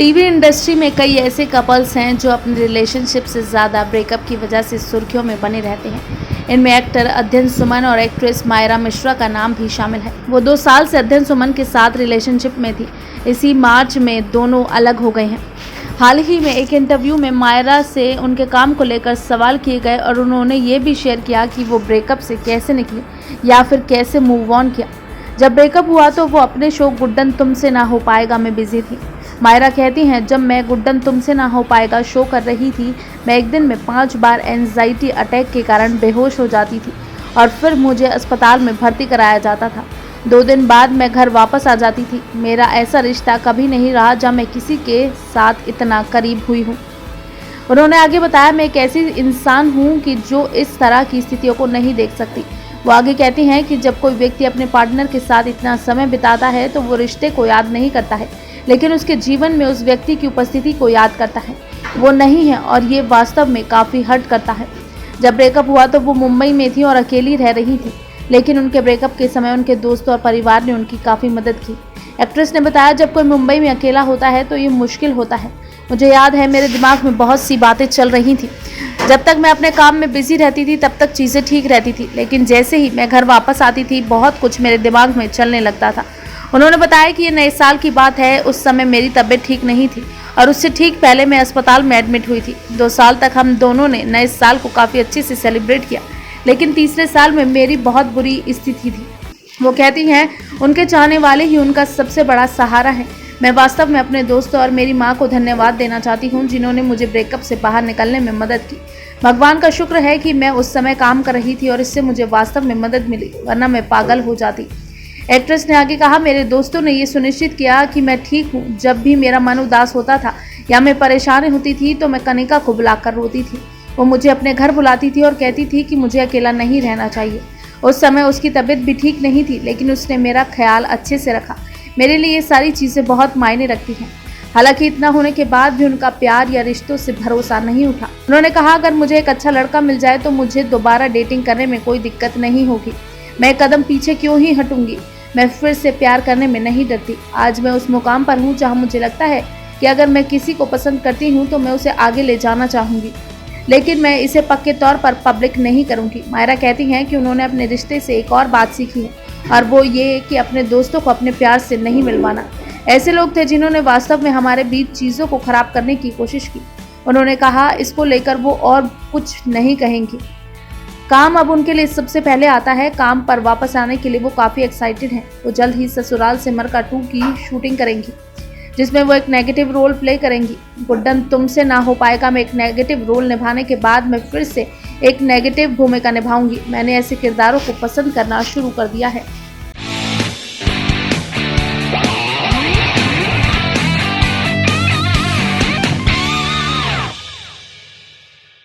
TV industry में कई ऐसे कपल्स हैं जो अपने रिलेशनशिप से ज़्यादा ब्रेकअप की वजह से सुर्खियों में बने रहते हैं। इनमें एक्टर अध्ययन सुमन और एक्ट्रेस मायरा मिश्रा का नाम भी शामिल है। वो 2 साल से अध्ययन सुमन के साथ रिलेशनशिप में थी। इसी मार्च में दोनों अलग हो गए हैं। हाल ही में एक इंटरव्यू में मायरा से उनके काम को लेकर सवाल किए गए और उन्होंने ये भी शेयर किया कि वो ब्रेकअप से कैसे निकली या फिर कैसे मूव ऑन किया। जब ब्रेकअप हुआ तो वो अपने शो गुड्डन तुमसे ना हो पाएगा में बिजी थी। मायरा कहती हैं, जब मैं गुड्डन तुमसे ना हो पाएगा शो कर रही थी, मैं एक दिन में 5 बार एंजाइटी अटैक के कारण बेहोश हो जाती थी और फिर मुझे अस्पताल में भर्ती कराया जाता था। 2 दिन बाद मैं घर वापस आ जाती थी। मेरा ऐसा रिश्ता कभी नहीं रहा जब मैं किसी के साथ इतना करीब हुई हूँ। उन्होंने आगे बताया, मैं एक ऐसी इंसान हूँ कि जो इस तरह की स्थितियों को नहीं देख सकती। वो आगे कहती हैं कि जब कोई व्यक्ति अपने पार्टनर के साथ इतना समय बिताता है तो वो रिश्ते को याद नहीं करता है, लेकिन उसके जीवन में उस व्यक्ति की उपस्थिति को याद करता है। वो नहीं है और ये वास्तव में काफ़ी हर्ट करता है। जब ब्रेकअप हुआ तो वो मुंबई में थी और अकेली रह रही थी, लेकिन उनके ब्रेकअप के समय उनके दोस्तों और परिवार ने उनकी काफ़ी मदद की। एक्ट्रेस ने बताया, जब कोई मुंबई में अकेला होता है तो ये मुश्किल होता है। मुझे याद है मेरे दिमाग में बहुत सी बातें चल रही थी। जब तक मैं अपने काम में बिजी रहती थी तब तक चीज़ें ठीक रहती थी, लेकिन जैसे ही मैं घर वापस आती थी बहुत कुछ मेरे दिमाग में चलने लगता था। उन्होंने बताया कि ये नए साल की बात है। उस समय मेरी तबीयत ठीक नहीं थी और उससे ठीक पहले मैं अस्पताल में एडमिट हुई थी। 2 साल तक हम दोनों ने नए साल को काफ़ी अच्छे से सेलिब्रेट किया, लेकिन तीसरे साल में मेरी बहुत बुरी स्थिति थी। वो कहती हैं, उनके चाहने वाले ही उनका सबसे बड़ा सहारा है। मैं वास्तव में अपने दोस्तों और मेरी माँ को धन्यवाद देना चाहती हूँ जिन्होंने मुझे ब्रेकअप से बाहर निकलने में मदद की। भगवान का शुक्र है कि मैं उस समय काम कर रही थी और इससे मुझे वास्तव में मदद मिली, वरना मैं पागल हो जाती। एक्ट्रेस ने आगे कहा, मेरे दोस्तों ने ये सुनिश्चित किया कि मैं ठीक हूँ। जब भी मेरा मन उदास होता था या मैं परेशान होती थी तो मैं कनिका को बुलाकर रोती थी। वो मुझे अपने घर बुलाती थी और कहती थी कि मुझे अकेला नहीं रहना चाहिए। उस समय उसकी तबीयत भी ठीक नहीं थी, लेकिन उसने मेरा ख्याल अच्छे से रखा। मेरे लिए ये सारी चीज़ें बहुत मायने रखती हैं। हालांकि इतना होने के बाद भी उनका प्यार या रिश्तों से भरोसा नहीं उठा। उन्होंने कहा, अगर मुझे एक अच्छा लड़का मिल जाए तो मुझे दोबारा डेटिंग करने में कोई दिक्कत नहीं होगी। मैं कदम पीछे क्यों ही हटूंगी। मैं फिर से प्यार करने में नहीं डरती। आज मैं उस मुकाम पर हूँ जहाँ मुझे लगता है कि अगर मैं किसी को पसंद करती हूँ तो मैं उसे आगे ले जाना चाहूँगी, लेकिन मैं इसे पक्के तौर पर पब्लिक नहीं करूँगी। मायरा कहती हैं कि उन्होंने अपने रिश्ते से एक और बात सीखी है और वो ये कि अपने दोस्तों को अपने प्यार से नहीं मिलवाना। ऐसे लोग थे जिन्होंने वास्तव में हमारे बीच चीज़ों को खराब करने की कोशिश की। उन्होंने कहा, इसको लेकर वो और कुछ नहीं कहेंगी। काम अब उनके लिए सबसे पहले आता है। काम पर वापस आने के लिए वो काफ़ी एक्साइटेड हैं। वो जल्द ही ससुराल से मरका 2 की शूटिंग करेंगी, जिसमें वो एक नेगेटिव रोल प्ले करेंगी। गुड्डन तुमसे ना हो पाएगा में एक नेगेटिव रोल निभाने के बाद मैं फिर से एक नेगेटिव भूमिका निभाऊंगी। मैंने ऐसे किरदारों को पसंद करना शुरू कर दिया है।